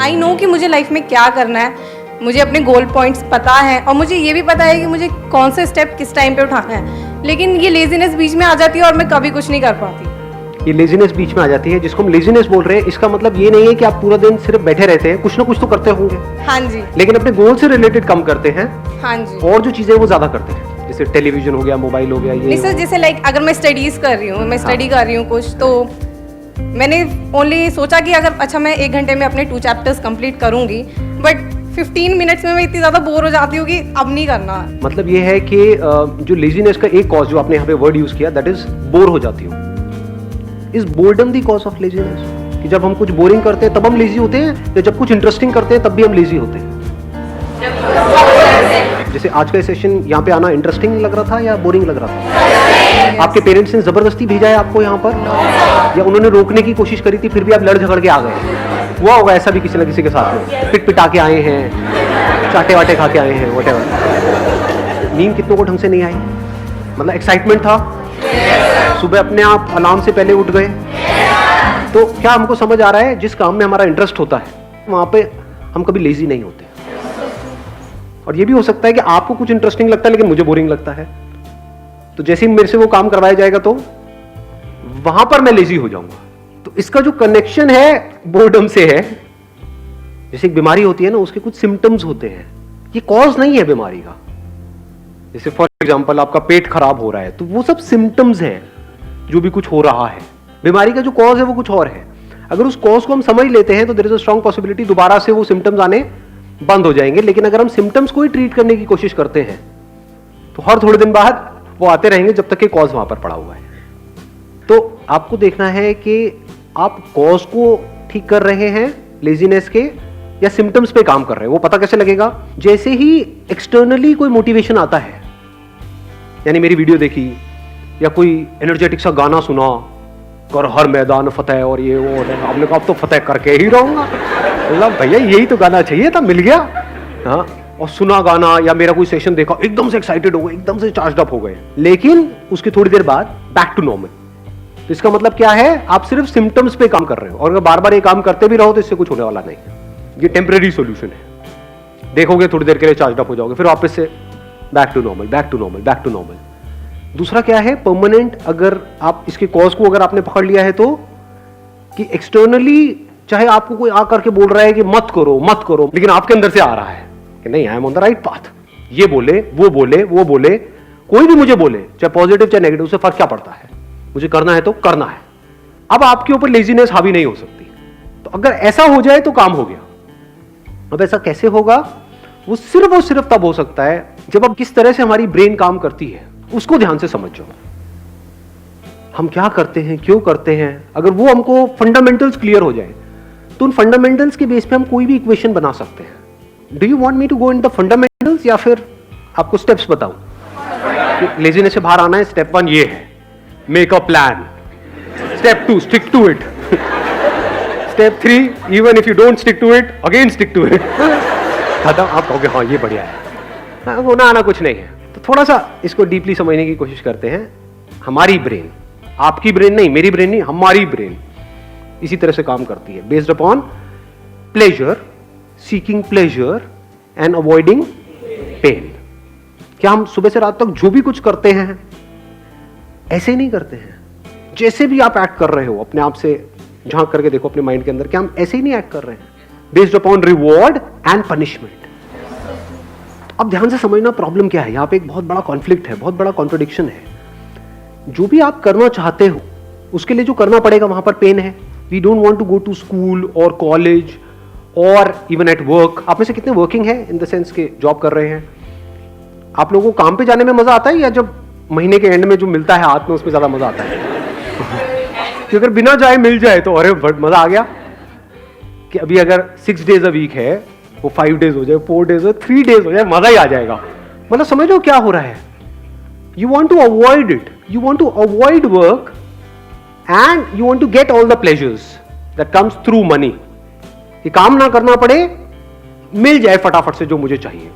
I know कि मुझे life में क्या करना है, मुझे अपने गोल पॉइंट्स पता है और मुझे ये भी पता है कि मुझे कौन से स्टेप किस टाइम पे उठाना है, लेकिन ये लेजीनेस बीच में आ जाती है और मैं कभी कुछ नहीं कर पाती। ये लेजीनेस बीच में आ जाती है, जिसको हम लेजीनेस बोल रहे हैं, इसका मतलब ये नहीं है कि आप पूरा दिन सिर्फ बैठे रहते हैं, कुछ ना कुछ तो करते होंगे। हाँ जी। लेकिन अपने गोल से रिलेटेड कम करते हैं। हाँ जी। और जो चीजें वो ज्यादा करते हैं, जैसे टेलीविजन हो गया, मोबाइल हो गया, ये नहीं सर, जैसे लाइक अगर मैं स्टडीज कर रही हूँ, मैं स्टडी कर रही हूँ कुछ, तो मैंने ओनली सोचा कि अगर अच्छा मैं 1 घंटे में अपने 2 चैप्टर्स कंप्लीट करूंगी, बट 15 मिनट्स में मैं इतनी ज़्यादा बोर हो जाती हूँ कि अब नहीं करना। मतलब ये है कि जो लेजीनेस का एक कॉज जो आपने यहाँ पे वर्ड यूज किया, दैट इज बोर हो जाती हूँ। Is boredom the cause of laziness? कि जब हम कुछ बोरिंग करते हैं तब हम लेजी होते हैं, या जब कुछ इंटरेस्टिंग करते हैं तब भी हम लेजी होते हैं? जैसे आज का सेशन यहाँ पे आना इंटरेस्टिंग लग रहा था या बोरिंग लग रहा था? आपके पेरेंट्स ने जबरदस्ती भेजा है आपको यहाँ पर, या उन्होंने रोकने की कोशिश करी थी फिर भी आप लड़ झगड़ के आ गए? हुआ होगा ऐसा भी किसी न किसी के साथ में, पिट पिटा के आए हैं, चाटे वाटे खा के आए हैं, व्हाटएवर। नींद कितनों को ढंग से नहीं आई? मतलब एक्साइटमेंट था, सुबह अपने आप अलार्म से पहले उठ गए। तो क्या हमको समझ आ रहा है, जिस काम में हमारा इंटरेस्ट होता है वहां पे हम कभी लेजी नहीं होते। और ये भी हो सकता है कि आपको कुछ इंटरेस्टिंग लगता है लेकिन मुझे बोरिंग लगता है, तो जैसे ही मेरे से वो काम करवाया जाएगा तो वहां पर मैं लेजी हो जाऊंगा। तो इसका जो कनेक्शन है बोर्डम से है। जैसे एक बीमारी होती है ना, उसके कुछ सिम्टम्स होते हैं, ये कॉज नहीं है बीमारी का। जैसे फॉर एग्जांपल आपका पेट खराब हो रहा है, तो वो सब सिम्टम्स हैं जो भी कुछ हो रहा है। बीमारी का जो कॉज है वो कुछ और है। अगर उस कॉज को हम समझ लेते हैं तो there is a strong possibility दोबारा से वो सिम्टम्स आने बंद हो जाएंगे। लेकिन अगर हम सिम्टम्स को ही ट्रीट करने की कोशिश करते हैं तो हर थोड़े दिन बाद वो आते रहेंगे जब तक कि कॉज वहां पर पड़ा हुआ है। तो आपको देखना है कि आप कॉज को ठीक कर रहे हैं लेजीनेस के, या सिम्टम्स पे काम कर रहे हैं। वो पता कैसे लगेगा? जैसे ही एक्सटर्नली कोई मोटिवेशन आता है, यानी मेरी वीडियो देखी या कोई एनर्जेटिक सा गाना सुना, कर हर मैदान फतेह और ये वो, आपने कहा अब तो फतेह करके ही रहूंगा। मतलब भैया यही तो गाना चाहिए था, मिल गया। हाँ, और सुना गाना या मेरा कोई सेशन देखा, एकदम से एक्साइटेड हो गए, एकदम से चार्ज अप हो गए, लेकिन उसकी थोड़ी देर बाद बैक टू नॉर्मल। तो इसका मतलब क्या है? आप सिर्फ सिम्टम्स पे काम कर रहे हो, और अगर बार बार ये काम करते भी रहो तो इससे कुछ होने वाला नहीं। ये टेम्परेरी सॉल्यूशन है, देखोगे थोड़ी देर के लिए चार्ज अप हो जाओगे, फिर वापस से back to normal, back to normal, back to normal. दूसरा क्या है? परमानेंट। अगर आप इसके कॉज को अगर आपने पकड़ लिया है तो, कि एक्सटर्नली चाहे आपको कोई आकर के बोल रहा है कि मत करो मत करो, लेकिन आपके अंदर से आ रहा है कि नहीं, I am on the right path. ये बोले, वो बोले, वो बोले, कोई भी मुझे बोले, चाहे पॉजिटिव चाहे नेगेटिव, उससे फर्क क्या पड़ता है? मुझे करना है तो करना है। अब आपके ऊपर लेजीनेस हावी नहीं हो सकती। तो अगर ऐसा हो जाए तो काम हो गया। अब ऐसा कैसे होगा? वो सिर्फ तब हो सकता है जब अब किस तरह से हमारी ब्रेन काम करती है उसको ध्यान से समझ जाओ। हम क्या करते हैं, क्यों करते हैं, अगर वो हमको फंडामेंटल्स क्लियर हो जाए तो उन फंडामेंटल्स के बेस पे हम कोई भी इक्वेशन बना सकते हैं। Do you want me to go in the fundamentals, या फिर आपको स्टेप्स बताऊं? लेजीनेस से बाहर आना है, स्टेप 1 ये है, make a plan. Step 2, stick to it. Step 3, even if you don't stick to it, again stick to it. खत्म। आप कहोगे हाँ ये बढ़िया है, होना आना कुछ नहीं है। तो थोड़ा सा इसको डीपली समझने की कोशिश करते हैं। हमारी ब्रेन, आपकी ब्रेन नहीं, मेरी ब्रेन नहीं, हमारी ब्रेन इसी तरह से काम करती है, based upon pleasure, seeking pleasure and avoiding pain. क्या हम सुबह से रात तक जो भी कुछ करते हैं ऐसे ही नहीं करते हैं? जैसे भी आप एक्ट कर रहे हो, अपने आप से झांक करके देखो अपने माइंड के अंदर, क्या हम ऐसे ही नहीं एक्ट कर रहे हैं? Based upon reward and punishment. अब ध्यान से समझना प्रॉब्लम क्या है। यहां पे एक बहुत बड़ा कॉन्फ्लिक्ट है, बहुत बड़ा कॉन्ट्रडिक्शन है। जो भी आप करना चाहते हो उसके लिए जो करना पड़ेगा वहां पर पेन है। We don't want to go to school और कॉलेज और इवन एट वर्क। आप में से कितने वर्किंग है, इन द सेंस के जॉब कर रहे हैं? आप लोगों को काम पे जाने में मजा आता है, या जब महीने के एंड में जो मिलता है हाथ में उसमें ज्यादा मजा आता है? कि अगर बिना जाए मिल जाए तो अरे मजा आ गया। कि अभी अगर 6 days a week है, वो 5 days हो जाए, 4 days हो, 3 days हो जाए, मजा ही आ जाएगा। मतलब समझ लो क्या हो रहा है। You want to avoid it, you want to avoid work and you want to get all the pleasures that comes through money. कि काम ना करना पड़े, मिल जाए फटाफट से जो मुझे चाहिए।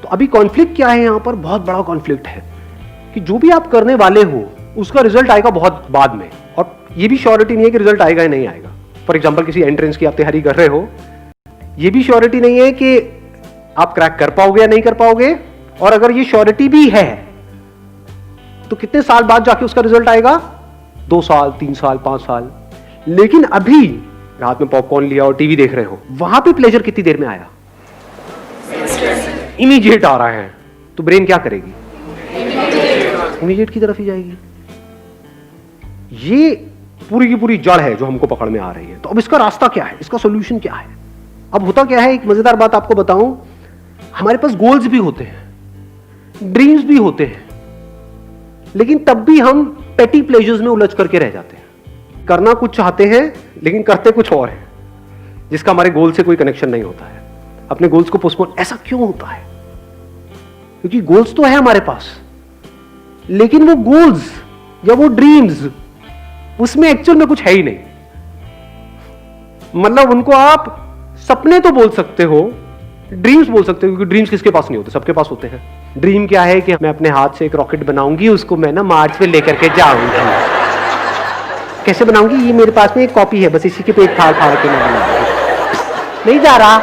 तो अभी कॉन्फ्लिक्ट क्या है यहां पर? बहुत बड़ा कॉन्फ्लिक्ट है कि जो भी आप करने वाले हो उसका रिजल्ट आएगा बहुत बाद में, और ये भी श्योरिटी नहीं है कि रिजल्ट आएगा या नहीं आएगा। फॉर एग्जाम्पल किसी एंट्रेंस की आप तैयारी कर रहे हो, ये भी श्योरिटी नहीं है कि आप क्रैक कर पाओगे या नहीं कर पाओगे, और अगर ये श्योरिटी भी है तो कितने साल बाद जाके उसका रिजल्ट आएगा, 2 साल 3 साल 5 साल। लेकिन अभी हाथ में पॉपकॉर्न लिया और टीवी देख रहे हो, वहां पे प्लेजर कितनी देर में आया, इमीडिएट आ रहा है, तो ब्रेन क्या करेगी, इमीडिएट की तरफ ही जाएगी। ये पूरी की पूरी जड़ है जो हमको पकड़ में आ रही है। तो अब इसका रास्ता क्या है, इसका सोल्यूशन क्या है। अब होता क्या है, एक मजेदार बात आपको बताऊं, हमारे पास गोल्स भी होते हैं, ड्रीम्स भी होते हैं, लेकिन तब भी हम पेटी प्लेजर्स में उलझ करके रह जाते हैं। करना कुछ चाहते हैं लेकिन करते कुछ और है, जिसका हमारे गोल से कोई कनेक्शन नहीं होता है। अपने गोल्स को पोस्टपोन ऐसा क्यों होता है, क्योंकि गोल्स तो है हमारे पास, लेकिन वो गोल्स या वो ड्रीम्स उसमें एक्चुअल में कुछ है ही नहीं। मतलब उनको आप सपने तो बोल सकते हो, ड्रीम्स बोल सकते हो, क्योंकि ड्रीम्स किसके पास नहीं होते, सबके पास होते हैं। ड्रीम क्या है कि मैं अपने हाथ से एक रॉकेट बनाऊंगी, उसको मैं ना मार्स पे लेकर के जाऊंगी। कैसे बनाऊंगी, ये मेरे पास में एक कॉपी है, बस इसी के पेट फाड़ फाड़ के मैं बनाऊंगी। नहीं जा रहा,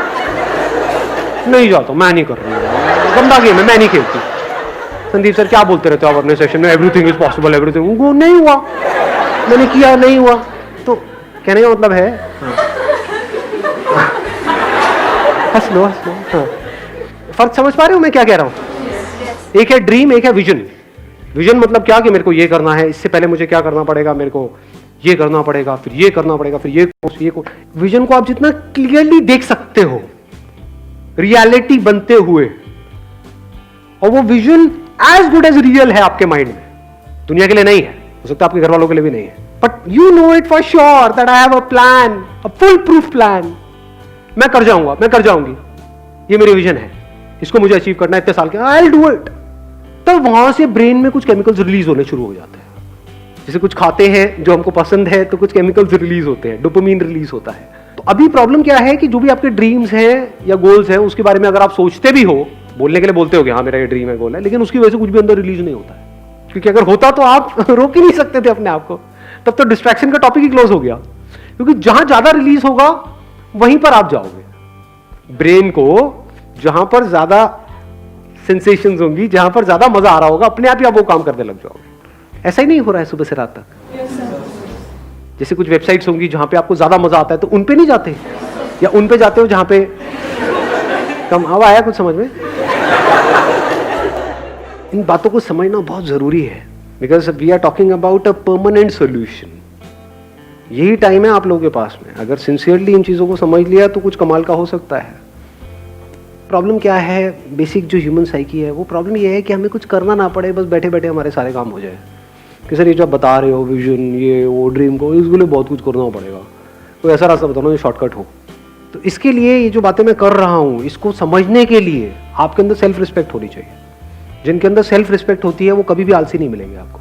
नहीं जाता, मैं नहीं कर रही, गंदा गेम है, मैं नहीं खेलती। संदीप सर क्या बोलते रहते हो आप अपने सेशन में, एवरीथिंग इज पॉसिबल, एवरीथिंग, वो नहीं हुआ, मैंने किया नहीं हुआ। तो कहने का मतलब है, हंस लो हंस लो, हाँ। फर्क समझ पा रहे हो मैं क्या कह रहा हूं। एक है ड्रीम, एक है विजन। विजन मतलब क्या, कि मेरे को ये करना है, इससे पहले मुझे क्या करना पड़ेगा, मेरे को ये करना पड़ेगा, फिर ये करना पड़ेगा, फिर ये कोर्स, ये कोर्स। विजन को आप जितना क्लियरली देख सकते हो रियलिटी बनते हुए, और वो vision as good as real है आपके माइंड में, दुनिया के लिए नहीं है, हो सकता है आपके घर वालों के लिए भी नहीं है, but you know it for sure that I have a plan, a full proof plan, मैं कर जाऊंगा, मैं कर जाऊंगी, ये मेरी विजन है, इसको मुझे अचीव करना है इतने साल के, आई विल डू इट। तब वहां से ब्रेन में कुछ केमिकल्स रिलीज होने शुरू हो जाते हैं। जैसे कुछ खाते हैं जो हमको पसंद है तो कुछ केमिकल्स रिलीज होते हैं, डोपामिन रिलीज होता है। तो अभी प्रॉब्लम क्या है कि जो भी आपके ड्रीम्स हैं या गोल्स हैं, उसके बारे में अगर आप सोचते भी हो, बोलने के लिए बोलते हो कि हाँ मेरा ये ड्रीम है, गोल है, लेकिन उसकी वजह से कुछ भी अंदर रिलीज नहीं होता है, क्योंकि अगर होता तो आप रोक ही नहीं सकते थे अपने आप को, तब तो डिस्ट्रैक्शन का टॉपिक ही क्लोज हो गया। क्योंकि जहां ज्यादा रिलीज होगा वहीं पर आप जाओगे। ब्रेन को जहां पर ज्यादा सेंसेशंस होंगी, जहां पर ज्यादा मजा आ रहा होगा, अपने आप ही आप वो काम करने लग जाओगे। ऐसा ही नहीं हो रहा है सुबह से रात तक। जैसे कुछ वेबसाइट्स होंगी जहां पे आपको ज्यादा मजा आता है तो उन पे नहीं जाते, या उन पे जाते हो जहां पे कम। अब आया कुछ समझ में? इन बातों को समझना बहुत जरूरी है, because we are talking about a permanent solution. यही टाइम है आप लोगों के पास में, अगर सिंसियरली इन चीजों को समझ लिया तो कुछ कमाल का हो सकता है। प्रॉब्लम क्या है, बेसिक जो ह्यूमन साइकी है, वो प्रॉब्लम ये है कि हमें कुछ करना ना पड़े, बस बैठे बैठे हमारे सारे काम हो जाए। कि सर ये जो आप बता रहे हो, विजन, ये वो ड्रीम को, इसके लिए बहुत कुछ करना पड़ेगा, कोई ऐसा रास्ता बताओ जो शॉर्टकट हो। तो इसके लिए ये जो बातें मैं कर रहा हूँ, इसको समझने के लिए आपके अंदर सेल्फ रिस्पेक्ट होनी चाहिए। जिनके अंदर सेल्फ रिस्पेक्ट होती है वो कभी भी आलसी नहीं मिलेंगे आपको।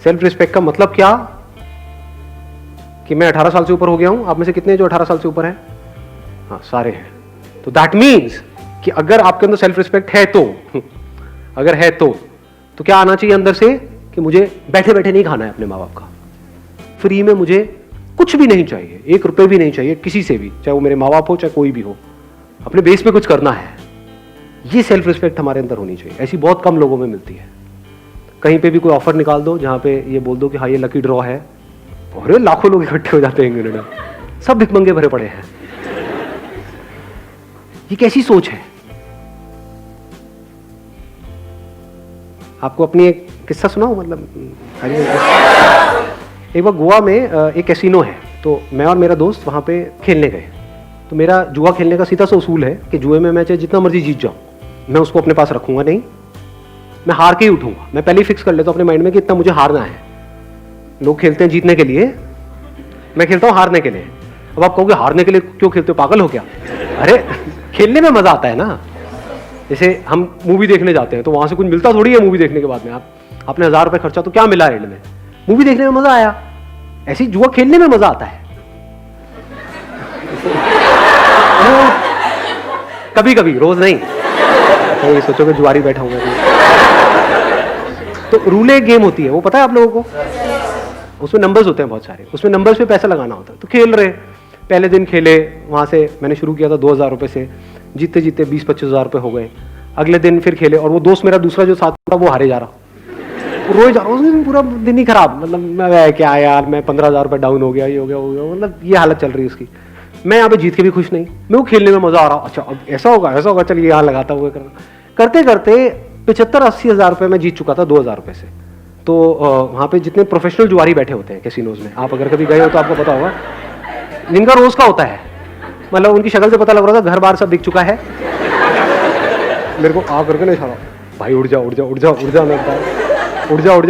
सेल्फ रिस्पेक्ट का मतलब क्या, कि मैं 18 साल से ऊपर हो गया हूं। आप में से कितने जो 18 साल से ऊपर है? हाँ, सारे हैं। तो दैट मीन्स कि अगर आपके अंदर सेल्फ रिस्पेक्ट है तो अगर है तो क्या आना चाहिए अंदर से, कि मुझे बैठे बैठे नहीं खाना है अपने माँ बाप का, फ्री में मुझे कुछ भी नहीं चाहिए, 1 रुपए भी नहीं चाहिए किसी से भी, चाहे वो मेरे माँ बाप हो चाहे कोई भी हो, अपने बेस पे कुछ करना है। ये सेल्फ रिस्पेक्ट हमारे अंदर होनी चाहिए। ऐसी बहुत कम लोगों में मिलती है। कहीं पे भी कोई ऑफर निकाल दो जहां पे ये बोल दो कि हाँ ये लकी ड्रॉ है, और लाखों लोग इकट्ठे हो जाते हैं, सब भिखमंगे भरे पड़े हैं। ये कैसी सोच है? आपको अपनी एक किस्सा सुनाऊं, मतलब एक बार गोवा में एक कैसीनो है, तो मैं और मेरा दोस्त वहां पे खेलने गए। तो मेरा जुआ खेलने का सीधा सा उसूल है कि जुए में मैं चाहे जितना मर्जी जीत जाऊं, मैं उसको अपने पास रखूंगा नहीं, मैं हार के ही उठूंगा। मैं पहले ही फिक्स कर लेता हूं अपने माइंड में कि इतना मुझे हारना है। लोग खेलते हैं जीतने के लिए, मैं खेलता हूं हारने के लिए। अब आप कहोगे हारने के लिए क्यों खेलते हो, पागल हो क्या? अरे खेलने में मजा आता है ना। जैसे हम मूवी देखने जाते हैं तो वहां से कुछ मिलता थोड़ी है मूवी देखने के बाद में। आपने 1000 रुपए खर्चा तो क्या मिला एंड में? मूवी देखने में मजा आया। ऐसे ही जुआ खेलने में मजा आता है कभी कभी, रोज नहीं। तो ये सोचो कि जुआरी बैठा हूँ मैं। तो रूले गेम होती है, वो पता है आप लोगों को? उसमें नंबर्स होते हैं बहुत सारे, उसमें नंबर्स पे पैसा लगाना होता है। तो खेल रहे, पहले दिन खेले, वहाँ से मैंने शुरू किया था 2,000 रुपये से, जीते जीते 20-25 हज़ार रुपये हो गए। अगले दिन फिर खेले और वो दोस्त मेरा दूसरा जो साथ था वो हारे जा रहा, रोज जा रहा, उस दिन पूरा दिन ही खराब, मतलब मैं क्या यार, मैं 15,000 रुपये डाउन हो गया, ये हो गया, वो हो गया, मतलब ये हालत चल रही है उसकी। मैं यहाँ पे जीत के भी खुश नहीं, मैं वो खेलने में मजा आ रहा, अच्छा अब ऐसा होगा चलिए यहाँ लगाता हुआ करते करते 75-80 हज़ार रुपये मैं जीत चुका था 2,000 रुपये से। तो वहाँ पे जितने प्रोफेशनल जुआरी बैठे होते हैं कैसीनोज में, आप अगर कभी गए हो तो आपको पता होगा, जिनका रोज का होता है, मतलब उनकी शक्ल से पता लग रहा था घर बार सब दिख चुका है। मेरे को आ करके नहीं छाड़ा, भाई उड़ जा, मैं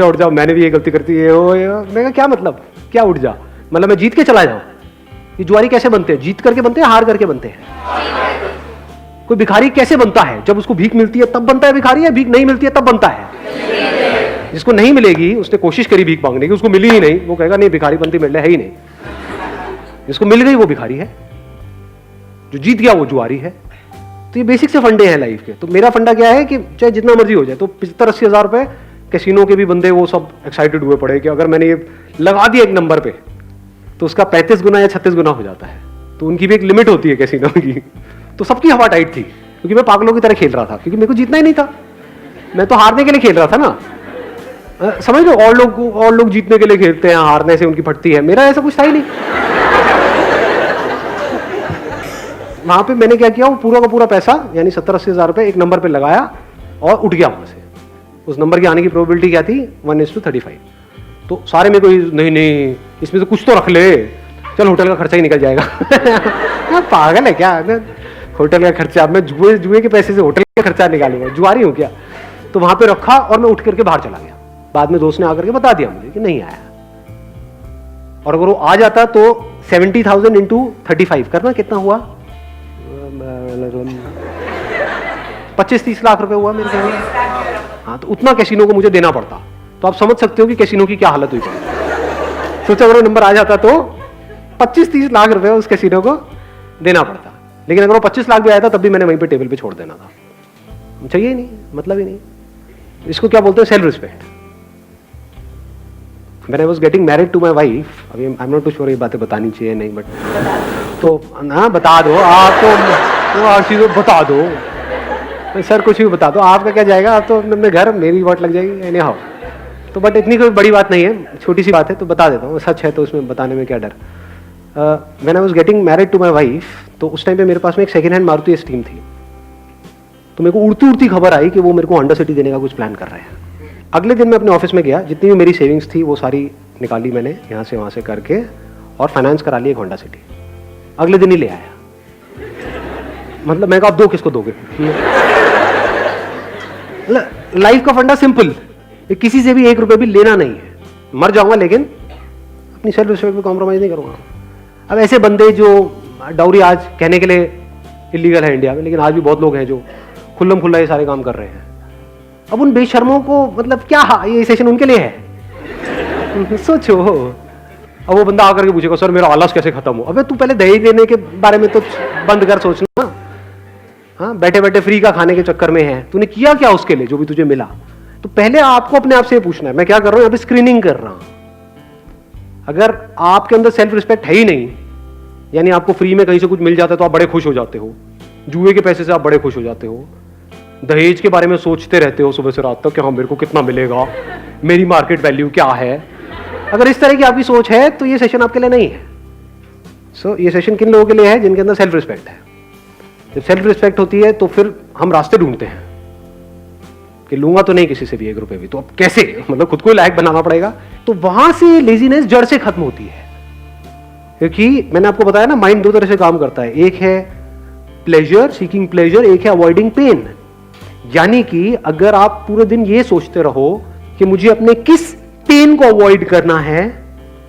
उड़ जा, मैंने भी ये गलती करती है, मैं कहा क्या मतलब, क्या उड़ जा, मतलब मैं जीत के चला जाऊँ? ये जुआरी कैसे बनते हैं? जीत करके बनते हैं, हार करके बनते हैं? कोई भिखारी कैसे बनता है? जब उसको भीख मिलती है तब बनता है भिखारी, या भीख नहीं मिलती है तब बनता है? जिसको नहीं मिलेगी, उसने कोशिश करी भीख मांगने की, उसको मिली ही नहीं, वो कहेगा नहीं भिखारी बनती मिलने है ही नहीं। जिसको मिल गई वो भिखारी है, जो जीत गया वो जुआरी है। तो ये बेसिक से फंडे हैं लाइफ के। तो मेरा फंडा क्या है कि चाहे जितना मर्जी हो जाए, तो 75-80 हज़ार रुपये कैसीनो के भी बंदे वो सब एक्साइटेड हुए पड़े कि अगर मैंने ये लगा दिया एक नंबर पे तो उसका 35 गुना या 36 गुना हो जाता है। तो उनकी भी एक लिमिट होती है कैसीनो की। तो सबकी हवा टाइट थी, क्योंकि मैं पागलों की तरह खेल रहा था, क्योंकि मेरे को जीतना ही नहीं था, मैं तो हारने के लिए खेल रहा था ना। समझ लो, और लोग जीतने के लिए खेलते हैं, हारने से उनकी फटती है, मेरा ऐसा कुछ था ही नहीं। वहां पे मैंने क्या किया, वो पूरा का पूरा पैसा यानी 70-80 हज़ार रुपये एक नंबर पे लगाया और उठ गया वहां से। उस नंबर के आने की प्रोबेबिलिटी क्या थी? 1:35। तो सारे में कोई नहीं, इसमें तो कुछ तो रख ले, चल होटल का खर्चा ही निकल जाएगा। पागल है क्या, होटल का खर्चा, मैं जुए के पैसे से होटल का खर्चा निकालूंगा, जुआरी हूँ क्या? तो वहां पे रखा और मैं उठ करके बाहर चला गया। बाद में दोस्त ने आकर के बता दिया मुझे कि नहीं आया, और अगर वो आ जाता तो 70,000 इंटू 35 करना कितना हुआ? 25-30 लाख रुपए हुआ मेरे ख्याल में। हाँ, तो उतना कैसीनो को मुझे देना पड़ता। तो आप समझ सकते हो कि कैसीनो की क्या हालत हुई पड़ी। सोचा अगर वो नंबर आ जाता तो 25-30 लाख रुपए उस कैसीनो को देना पड़ता, लेकिन अगर वो 25 लाख भी आया था तब भी मैंने वहीं पे टेबल पे छोड़ देना था। चाहिए ही नहीं, मतलब ही नहीं। इसको क्या बोलते हैं? Self respect. When I was getting married to my wife, अभी I'm not too sure ये बातें बतानी चाहिए नहीं, बट तो ना बता दो आप, तो हर चीज़ बता दो सर, कुछ भी बता दो, आपका क्या जाएगा, आप तो अपने घर, मेरी वोट लग जाएगी एनी हाउ। तो बट इतनी कोई बड़ी बात नहीं है, छोटी सी बात है, तो बता देता हूँ, सच है तो उसमें बताने में क्या डर। When I was getting married to my wife, तो उस टाइम पे मेरे पास में एक सेकेंड हैंड मारुति स्टीम थी। तो मेरे को उड़ती उड़ती खबर आई कि वो मेरे को होंडा सिटी देने का कुछ प्लान कर रहे हैं। अगले दिन मैं अपने ऑफिस में गया, जितनी भी मेरी सेविंग्स थी वो सारी निकाली मैंने यहाँ से वहाँ से करके, और फाइनेंस करा ली एक होंडा सिटी। अगले दिन ही ले आया। मतलब मैं कहा, आप दो किसको दोगे? लाइफ का फंडा सिंपल, किसी से भी 1 रुपये भी लेना नहीं है। मर जाऊंगा लेकिन अपनी सेल्फ रिस्पेक्ट पे कॉम्प्रोमाइज नहीं करूंगा। अब ऐसे बंदे जो डाउरी आज कहने के लिए इलीगल है इंडिया में, लेकिन आज भी बहुत लोग हैं जो खुल्लम खुल्ला ये सारे काम कर रहे हैं। अब उन बेशर्मों को, मतलब क्या ये सेशन उनके लिए है? सोचो। अब वो बंदा आकर के पूछेगा, सर मेरा आलस कैसे खत्म हो? अबे तू पहले दहेज लेने के बारे में तो बंद कर सोचना। हाँ, बैठे बैठे फ्री का खाने के चक्कर में है, तूने किया क्या उसके लिए जो भी तुझे मिला? तो पहले आपको अपने आप से पूछना है, मैं क्या कर रहा हूं? यहाँ पे स्क्रीनिंग कर रहा हूं। अगर आपके अंदर सेल्फ रिस्पेक्ट है ही नहीं, यानी आपको फ्री में कहीं से कुछ मिल जाता है तो आप बड़े खुश हो जाते हो, जुए के पैसे से आप बड़े खुश हो जाते हो, दहेज के बारे में सोचते रहते हो सुबह से रात तक कि हाँ मेरे को कितना मिलेगा, मेरी मार्केट वैल्यू क्या है। अगर इस तरह की आपकी सोच है तो ये सेशन आपके लिए नहीं है। सो ये सेशन किन लोगों के लिए है? जिनके अंदर सेल्फ रिस्पेक्ट है। जब सेल्फ रिस्पेक्ट होती है तो फिर हम रास्ते ढूंढते हैं कि लूंगा तो नहीं किसी से भी 1 रुपए भी, तो अब कैसे, मतलब खुद को लायक बनाना पड़ेगा। तो वहां से लेजीनेस जड़ से खत्म होती है, क्योंकि मैंने आपको बताया ना, माइंड 2 तरह से काम करता है। एक है प्लेजर, सीकिंग प्लेजर, एक है अवॉइडिंग पेन। यानी कि अगर आप पूरे दिन ये सोचते रहो कि मुझे अपने किस पेन को अवॉइड करना है,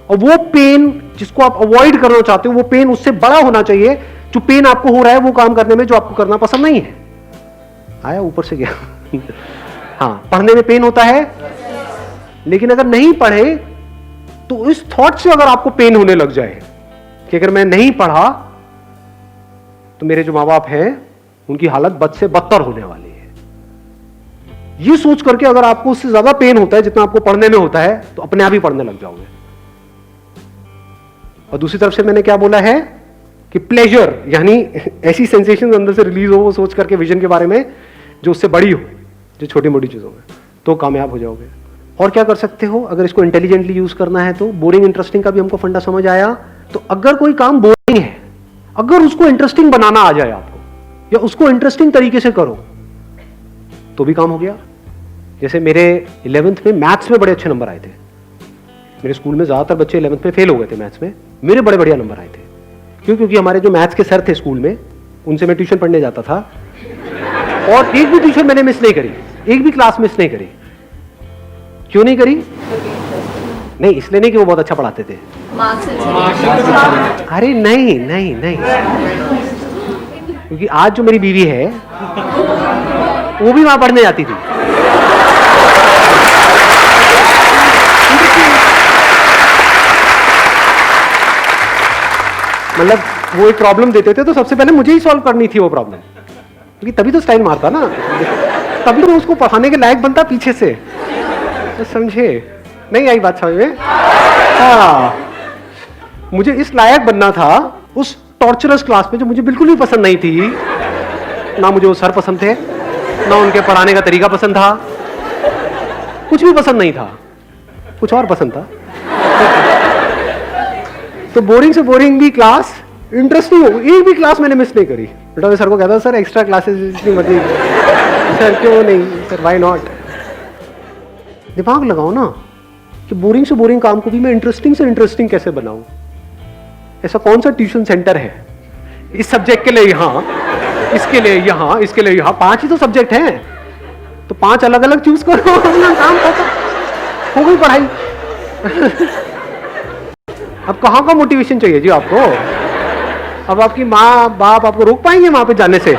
और वो पेन जिसको आप अवॉइड करना चाहते हो वो पेन उससे बड़ा होना चाहिए जो पेन आपको हो रहा है वो काम करने में जो आपको करना पसंद नहीं है। आया ऊपर से गया। हाँ, पढ़ने में पेन होता है, लेकिन अगर नहीं पढ़े तो इस थॉट से अगर आपको पेन होने लग जाए कि अगर मैं नहीं पढ़ा तो मेरे जो माँ बाप हैं उनकी हालत बद से बदतर होने वाली है, ये सोच करके अगर आपको उससे ज्यादा पेन होता है जितना आपको पढ़ने में होता है, तो अपने आप ही पढ़ने लग जाओगे। और दूसरी तरफ से मैंने क्या बोला है कि प्लेजर, यानी ऐसी सेंसेशन अंदर से रिलीज हो वो सोच करके विजन के बारे में जो उससे बड़ी हो, जो छोटी मोटी चीज़ों में, तो कामयाब हो जाओगे। और क्या कर सकते हो अगर इसको इंटेलिजेंटली यूज करना है तो? बोरिंग इंटरेस्टिंग का भी हमको फंडा समझ आया। तो अगर कोई काम बोरिंग है, अगर उसको इंटरेस्टिंग बनाना आ जाए आपको, या उसको इंटरेस्टिंग तरीके से करो, तो भी काम हो गया। जैसे मेरे 11th में मैथ्स में बड़े अच्छे नंबर आए थे। मेरे स्कूल में ज्यादातर बच्चे 11th में फेल हो गए थे मैथ्स में, मेरे बड़े बढ़िया नंबर आए थे। क्यों? क्योंकि हमारे जो मैथ्स के सर थे स्कूल में, उनसे मैं ट्यूशन पढ़ने जाता था, और एक भी ट्यूशन मैंने मिस नहीं करी, एक भी क्लास मिस नहीं करी। क्यों नहीं करी? नहीं, इसलिए नहीं कि वो बहुत अच्छा पढ़ाते थे, अरे नहीं नहीं नहीं, क्योंकि आज जो मेरी बीवी है वो भी वहां पढ़ने जाती थी। मतलब वो एक प्रॉब्लम देते थे तो सबसे पहले मुझे ही सॉल्व करनी थी वो प्रॉब्लम, क्योंकि तभी तो स्टाइल मारता ना, तभी तो उसको पढ़ाने के लायक बनता पीछे से। तो समझे? नहीं आई बात समझ में? हाँ, मुझे इस लायक बनना था उस टॉर्चरस क्लास में जो मुझे बिल्कुल भी पसंद नहीं थी। ना मुझे वो सर पसंद थे, ना उनके पढ़ाने का तरीका पसंद था, कुछ भी पसंद नहीं था, कुछ और पसंद था। तो बोरिंग से बोरिंग भी क्लास इंटरेस्टिंग हो, एक भी क्लास मैंने मिस नहीं करी। बेटा मैं सर को कहता सर एक्स्ट्रा क्लासेस इतनी मत लीजिए। सर क्यों नहीं सर, व्हाई नॉट? दिमाग लगाओ ना कि बोरिंग से बोरिंग काम को भी मैं इंटरेस्टिंग से इंटरेस्टिंग कैसे बनाऊं। ऐसा कौन सा ट्यूशन सेंटर है इस सब्जेक्ट के लिए यहाँ, इसके लिए यहाँ, इसके लिए यहाँ? 5 ही तो सब्जेक्ट हैं, तो 5 अलग अलग चूज करो, अपना काम खत्म, हो गई पढ़ाई। अब कहाँ का मोटिवेशन चाहिए जी आपको? अब आपकी माँ बाप आपको रोक पाएंगे वहां पे जाने से?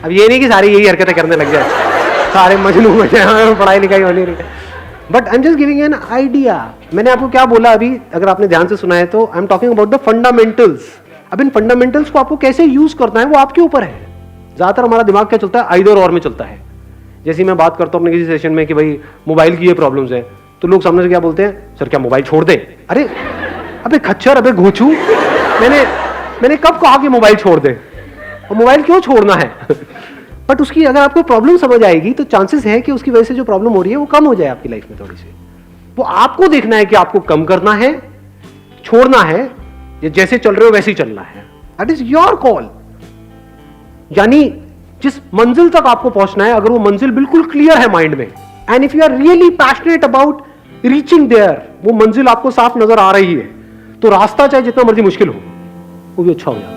अब ये नहीं कि सारी यही हरकतें करने लग जाए, सारे मजनू हो जाए, पढ़ाई लिखाई होनी रही। But I am just giving an idea. मैंने आपको क्या बोला अभी, अगर आपने ध्यान से सुना है तो, I am talking about the fundamentals. अब इन फंडामेंटल्स को आपको कैसे यूज करना है वो आपके ऊपर है। ज्यादातर हमारा दिमाग क्या चलता है, आइदर और में चलता है। जैसे मैं बात करता हूँ अपने किसी सेशन में कि भाई मोबाइल की ये प्रॉब्लम्स है, तो लोग सामने से क्या बोलते हैं, सर क्या मोबाइल छोड़ दे? अरे अबे खच्चर, अबे घोचू, मैंने कब कहा कि मोबाइल छोड़ दे? और मोबाइल क्यों छोड़ना है? बट उसकी अगर आपको प्रॉब्लम समझ आएगी तो चांसेस है कि उसकी वजह से जो प्रॉब्लम हो रही है वो कम हो जाए आपकी लाइफ में थोड़ी सी। वो आपको देखना है कि आपको कम करना है, छोड़ना है, या जैसे चल रहे हो वैसे ही चलना है। That is your call. यानी जिस मंजिल तक आपको पहुंचना है, अगर वो मंजिल बिल्कुल क्लियर है माइंड में, and if you are really passionate about reaching there, वो मंजिल आपको साफ नजर आ रही है, तो रास्ता चाहे जितना मर्जी मुश्किल हो वो भी अच्छा हो जाए।